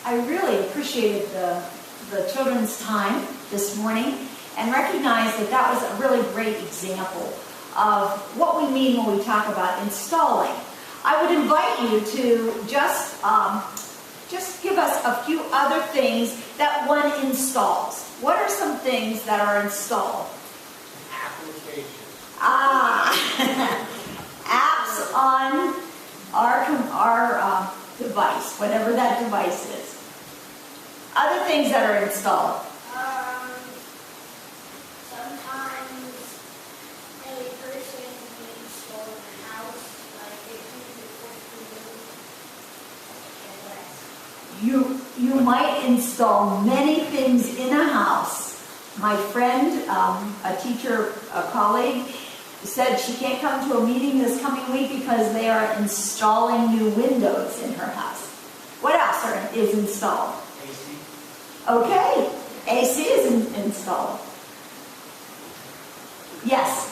I really appreciated the children's time this morning and recognized that that was a really great example of what we mean when we talk about installing. I would invite you to just give us a few other things that one installs. What are some things that are installed? Applications. Apps on our device, whatever that device is. Other things that are installed. Sometimes a person can install in a house, like they use it for food You might install many things in a house. My friend, a teacher, a colleague, said she can't come to a meeting this coming week because they are installing new windows in her house. What else is installed? AC. Okay, AC is installed. Yes?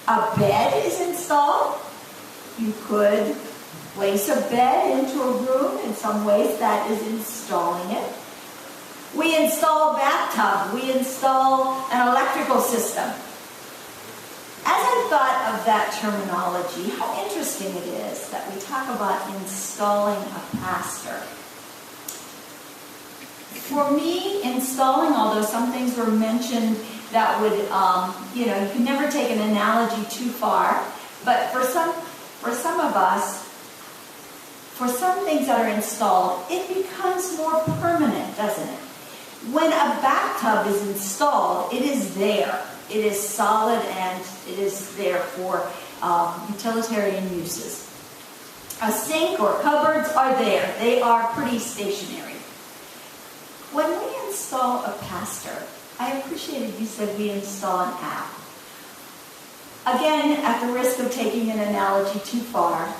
A bed is installed. You could place a bed into a room. In some ways, that is installing it. We install a bathtub. We install an electrical system. As I thought of that terminology, how interesting it is that we talk about installing a pastor. For me, installing, although some things were mentioned that would, you can never take an analogy too far, but for some of us, for some things that are installed, it becomes more permanent, doesn't it? When a bathtub is installed, it is there. It is solid and it is there for utilitarian uses. A sink or cupboards are there. They are pretty stationary. When we install a pastor, I appreciated you said we install an app. Again, at the risk of taking an analogy too far,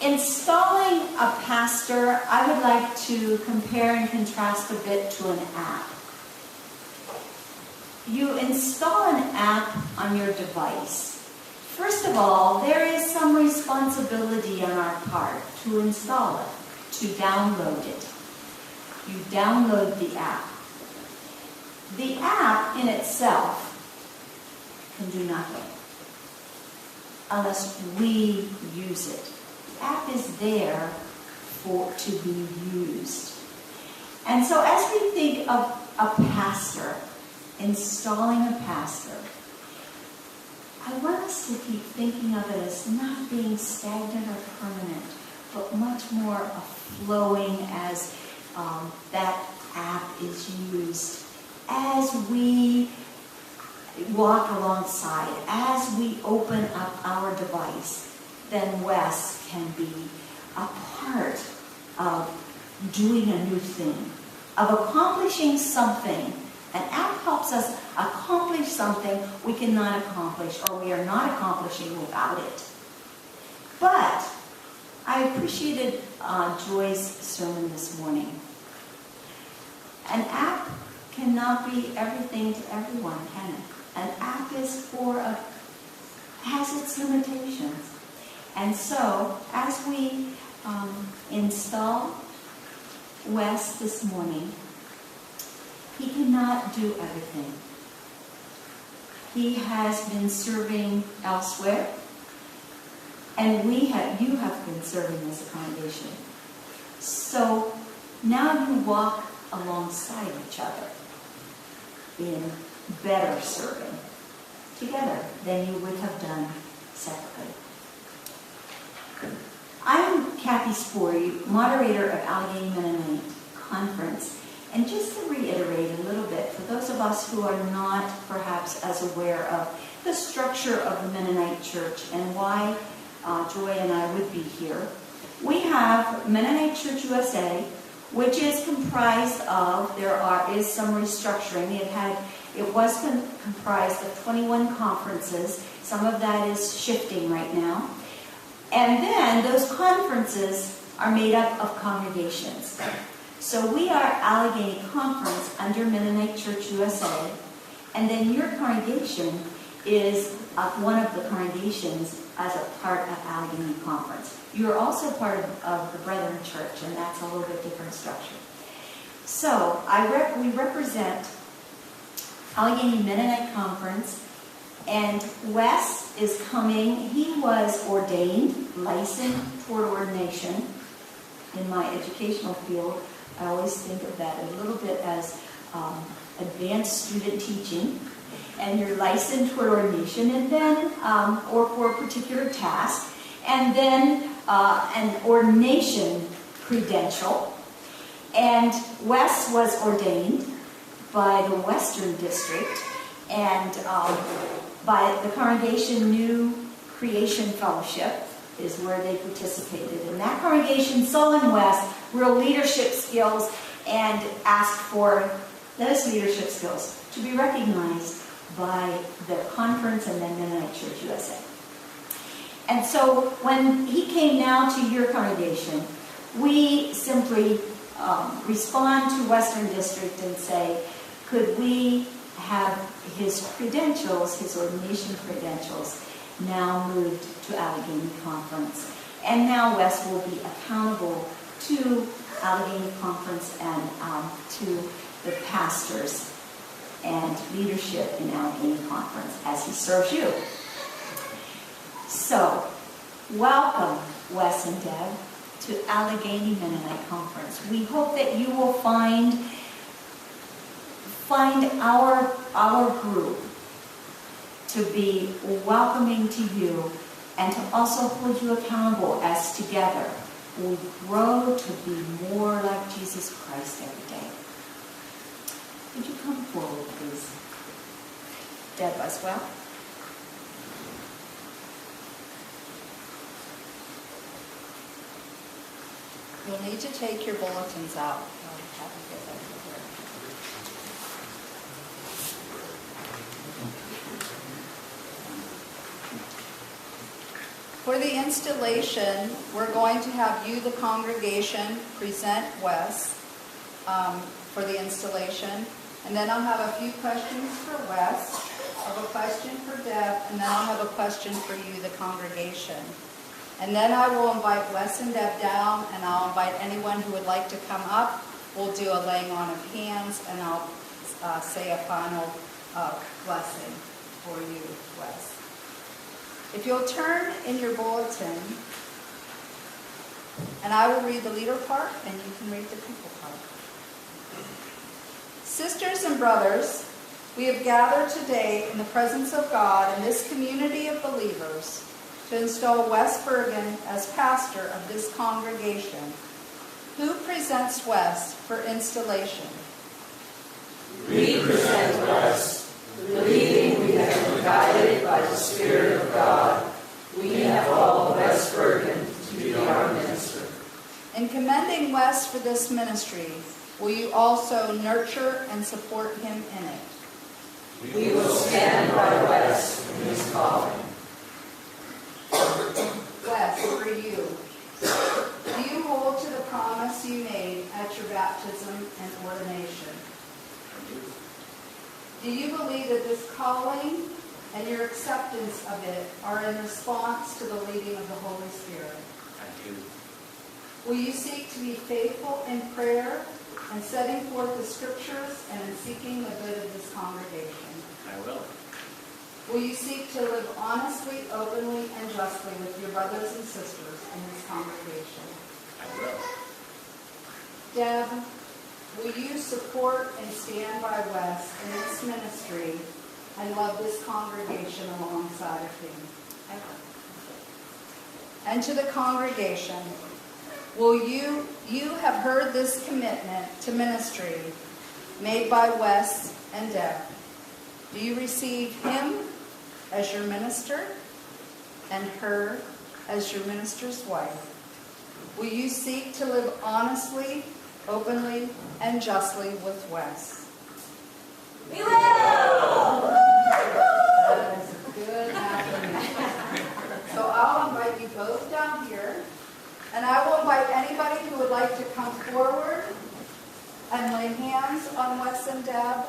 installing a pastor, I would like to compare and contrast a bit to an app. You install an app on your device. First of all, there is some responsibility on our part to install it, to download it. You download the app. The app in itself can do nothing unless we use it. The app is there to be used. And so as we think of a pastor, installing a pastor, I want us to keep thinking of it as not being stagnant or permanent, but much more of flowing as that app is used. As we walk alongside, as we open up our device, then Wes can be a part of doing a new thing, of accomplishing something. An app helps us accomplish something we cannot accomplish or we are not accomplishing without it. But I appreciated Joy's sermon this morning. An app cannot be everything to everyone, can it? An app has its limitations. And so, as we install Wes this morning, he cannot do everything. He has been serving elsewhere, and you have been serving as a congregation. So now you walk alongside each other in better serving together than you would have done separately. I'm Kathy Spory, moderator of Allegheny Mennonite Conference. And just to reiterate a little bit, for those of us who are not perhaps as aware of the structure of the Mennonite Church and why Joy and I would be here, we have Mennonite Church USA, which is comprised of, is some restructuring. It was comprised of 21 conferences. Some of that is shifting right now. And then those conferences are made up of congregations. So we are Allegheny Conference under Mennonite Church USA, and then your congregation is one of the congregations as a part of Allegheny Conference. You are also part of the Brethren Church, and that's a little bit different structure. So we represent Allegheny Mennonite Conference, and Wes is coming. He was ordained, licensed toward ordination. In my educational field, I always think of that a little bit as advanced student teaching, and you're licensed toward ordination, and then, or for a particular task, and then an ordination credential. And Wes was ordained by the Western District and by the Congregation New Creation Fellowship is where they participated. And that congregation saw in Wes real leadership skills and asked for those leadership skills to be recognized by the conference and then Mennonite Church USA. And so when he came now to your congregation, we simply respond to Western District and say, could we have his credentials, his ordination credentials, now moved to Allegheny Conference? And now Wes will be accountable to Allegheny Conference and to the pastors and leadership in Allegheny Conference as he serves you. So, welcome, Wes and Deb, to Allegheny Mennonite Conference. We hope that you will find our group to be welcoming to you and to also hold you accountable as together we grow to be more like Jesus Christ every day. Would you come forward, please? Deb as well. You'll need to take your bulletins out. For the installation, we're going to have you, the congregation, present Wes for the installation. And then I'll have a few questions for Wes. I'll have a question for Deb, and then I'll have a question for you, the congregation. And then I will invite Wes and Deb down, and I'll invite anyone who would like to come up. We'll do a laying on of hands, and I'll say a final blessing for you, Wes. If you'll turn in your bulletin, and I will read the leader part, and you can read the people part. Sisters and brothers, we have gathered today in the presence of God in this community of believers to install Wes Bergen as pastor of this congregation. Who presents Wes for installation? We present Wes, believing we have been guided by the Spirit of God. We have called Wes Bergen to be our minister. In commending Wes for this ministry, will you also nurture and support him in it? We will stand by Wes in his calling. Wes, for you, do you hold to the promise you made at your baptism and ordination? Do you believe that this calling and your acceptance of it are in response to the leading of the Holy Spirit? I do. Will you seek to be faithful in prayer and setting forth the scriptures and in seeking the good of this congregation? I will. Will you seek to live honestly, openly, and justly with your brothers and sisters in this congregation? I will. Deb, will you support and stand by Wes in this ministry and love this congregation alongside of him? I will. And to the congregation, will you have heard this commitment to ministry made by Wes and Deb? Do you receive him as your minister and her as your minister's wife? Will you seek to live honestly, openly, and justly with Wes? We will! That is a good affirmation. So I'll invite you both down here, and I will invite anybody who would like to come forward and lay hands on Wes and Deb,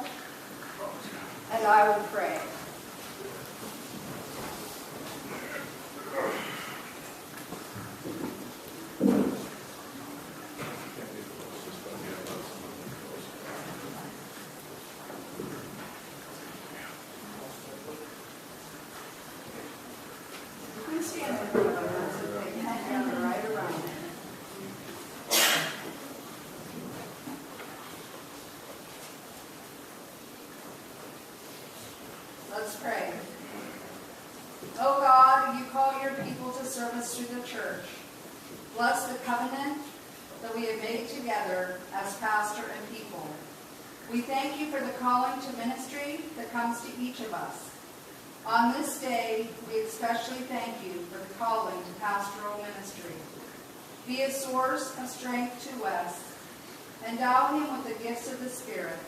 and I will pray. You can stand with me, take your hand right around. Let's pray. Oh God, you call your people to service through the church. Bless the covenant that we have made together as pastor and people. We thank you for the calling to ministry that comes to each of us. On this day, we especially thank you for the calling to pastoral ministry. Be a source of strength to Wes. Endow him with the gifts of the Spirit: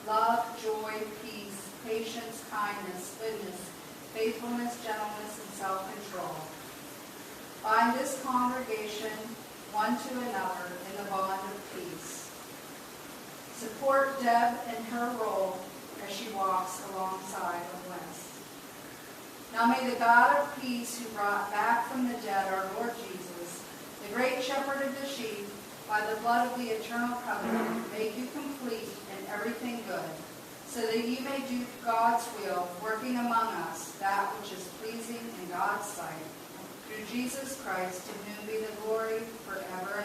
love, joy, peace, patience, kindness, goodness, faithfulness, gentleness, and self-control. Bind this congregation one to another in the bond of peace. Support Deb in her role as she walks alongside of Wes. Now may the God of peace, who brought back from the dead our Lord Jesus, the great shepherd of the sheep, by the blood of the eternal covenant, make you complete in everything good, so that you may do God's will, working among us that which is pleasing in God's sight. Through Jesus Christ, to whom be the glory forever